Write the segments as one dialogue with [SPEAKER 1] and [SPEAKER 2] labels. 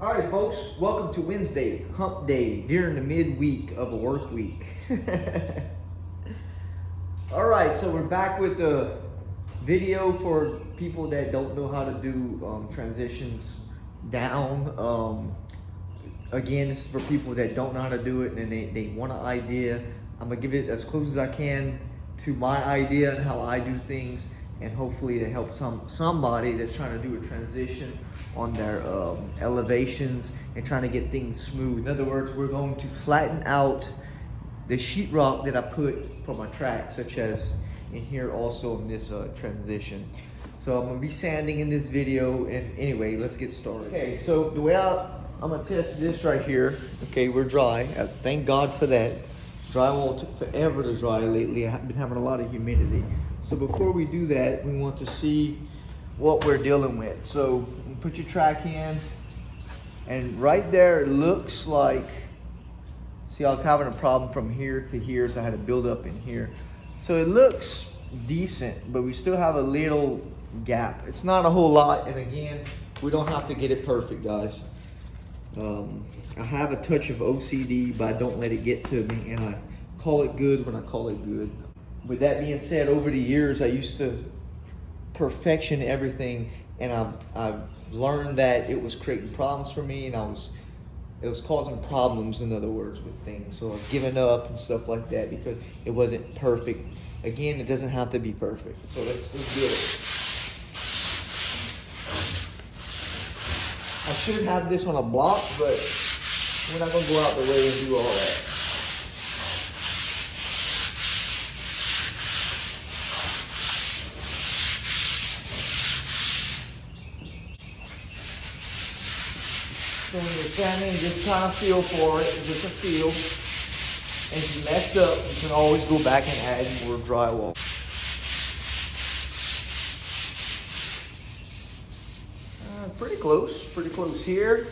[SPEAKER 1] All right, folks, welcome to Wednesday, hump day, during the midweek of a work week. All right, so we're back with the video for people that don't know how to do transitions down. Again, this is for people that don't know how to do it and they want an idea. I'm gonna give it as close as I can to my idea and how I do things, and hopefully it helps somebody that's trying to do a transition on their elevations and trying to get things smooth. In other words, we're going to flatten out the sheetrock that I put for my track, such as in here also in this transition. So I'm gonna be sanding in this video, and anyway, let's get started. Okay, so the way I'm gonna test this right here. Okay, we're dry. Thank God for that. Drywall took forever to dry lately. I've been having a lot of humidity. So before we do that, we want to see what we're dealing with. So you put your track in, and right there it looks like, see, I was having a problem from here to here, so I had to build up in here. So it looks decent, but we still have a little gap. It's not a whole lot, and again, we don't have to get it perfect, guys. I have a touch of OCD, but I don't let it get to me, and I call it good when I call it good. With that being said, over the years, I used to perfection everything, and I've learned that it was creating problems for me, and it was causing problems, in other words, with things. So I was giving up and stuff like that because it wasn't perfect. Again, it doesn't have to be perfect. So let's get it. I should have this on a block, but we're not gonna go out the way and do all that. So when you're sanding, just kind of feel for it, just a feel. And if you mess up, you can always go back and add more drywall. Pretty close here.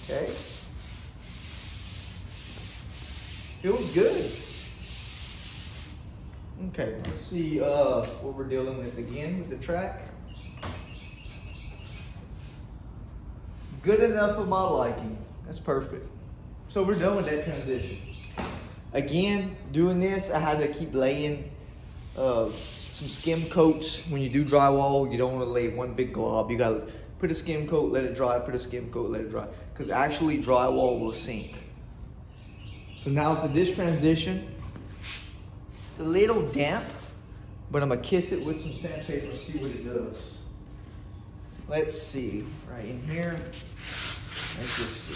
[SPEAKER 1] Okay. Feels good. Okay, let's see what we're dealing with again with the track. Good enough for my liking. That's perfect. So we're done with that transition. Again, doing this, I had to keep laying some skim coats. When you do drywall, you don't want to lay one big glob. You gotta put a skim coat, let it dry, put a skim coat, let it dry. Because actually drywall will sink. So now for this transition, it's a little damp, but I'm gonna kiss it with some sandpaper and see what it does. Let's see, right in here, let's just see.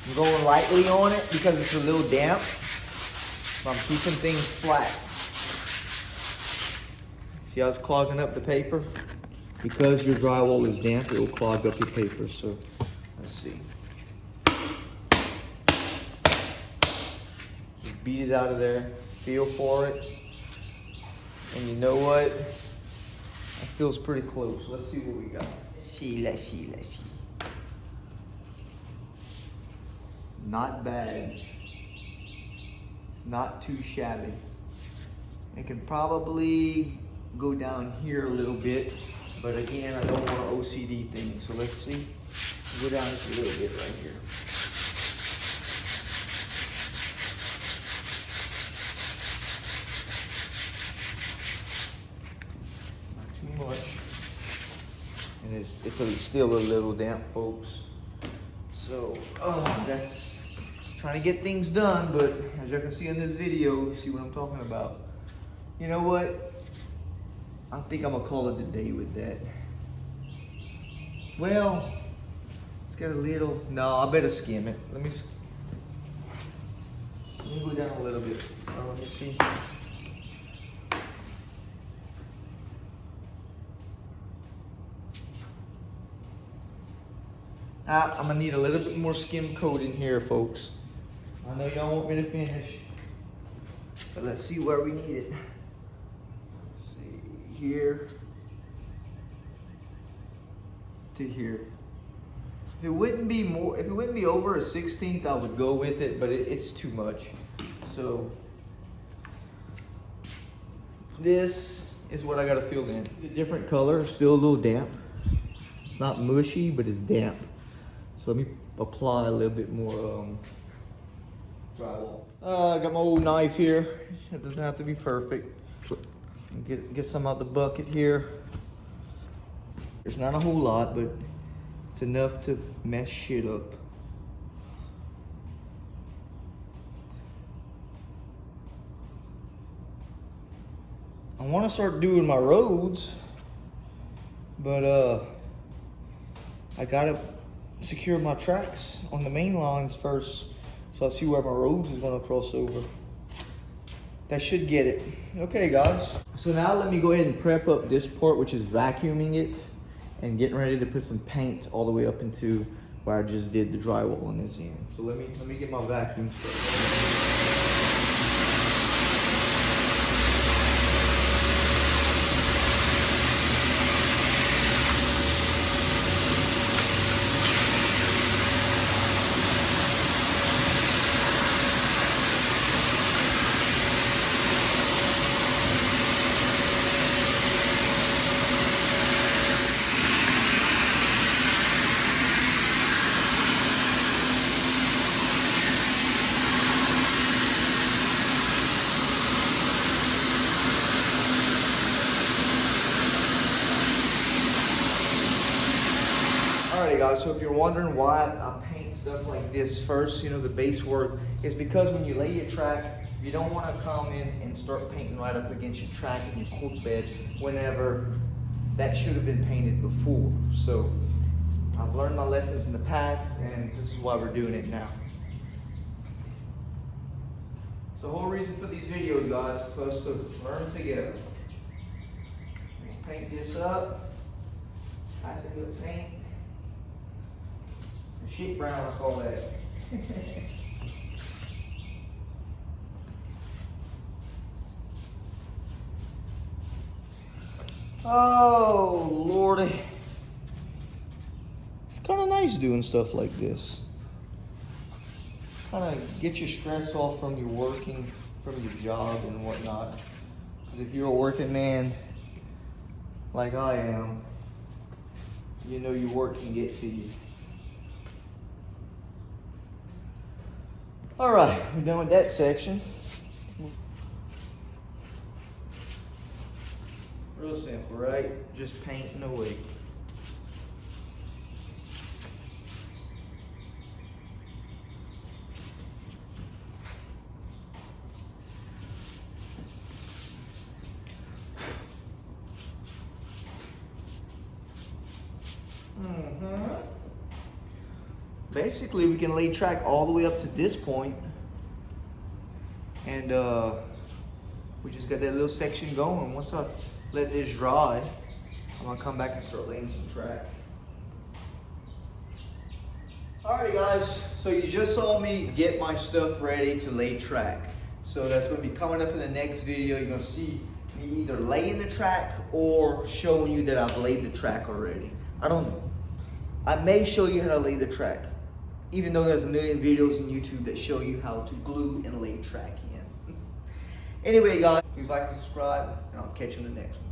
[SPEAKER 1] I'm going lightly on it because it's a little damp, but I'm keeping things flat. See how it's clogging up the paper? Because your drywall is damp, it will clog up your paper. So let's see. Just beat it out of there, feel for it. And you know what? It feels pretty close. Let's see what we got. Let's see. Not bad. It's not too shabby. It can probably go down here a little bit, but again, I don't want an OCD thing. So let's see. Go down just a little bit right here. Not too much. And it's still a little damp, folks. So, that's trying to get things done, but as you can see in this video, you see what I'm talking about. You know what? I think I'm gonna call it a day with that. Well, it's got a little, no, I better skim it. Let me go down a little bit. Let me see. I'm gonna need a little bit more skim coat in here, folks. I know y'all want me to finish, but let's see where we need it. Let's see, here to here. If it wouldn't be over a 16th, I would go with it, but it's too much. So this is what I gotta fill in. The different color, still a little damp. It's not mushy, but it's damp. So let me apply a little bit more drywall. I got my old knife here. It doesn't have to be perfect. Get some out the bucket here. There's not a whole lot, but it's enough to mess shit up. I want to start doing my roads, but I gotta secure my tracks on the main lines first, so I see where my roads is gonna cross over. That should get it. Okay, guys. So now let me go ahead and prep up this part, which is vacuuming it and getting ready to put some paint all the way up into where I just did the drywall on this end. So let me get my vacuum started. Alrighty guys, so if you're wondering why I paint stuff like this first, you know, the base work, is because when you lay your track, you don't want to come in and start painting right up against your track and your cork bed whenever that should have been painted before. So I've learned my lessons in the past, and this is why we're doing it now. So the whole reason for these videos, guys, is for us to learn together. Paint this up, add a little paint. Shit brown, I call that. Oh, Lordy. It's kind of nice doing stuff like this. Kind of get your stress off from your working, from your job and whatnot. Because if you're a working man like I am, you know your work can get to you. All right, we're done with that section. Real simple, right? Just painting away. Basically, we can lay track all the way up to this point, and we just got that little section going. Once I let this dry, I'm gonna come back and start laying some track. Alrighty guys, so you just saw me get my stuff ready to lay track. So that's gonna be coming up in the next video. You're gonna see me either laying the track or showing you that I've laid the track already. I don't know. I may show you how to lay the track, even though there's a million videos on YouTube that show you how to glue and lay track in. Anyway guys, please like and subscribe, and I'll catch you in the next one.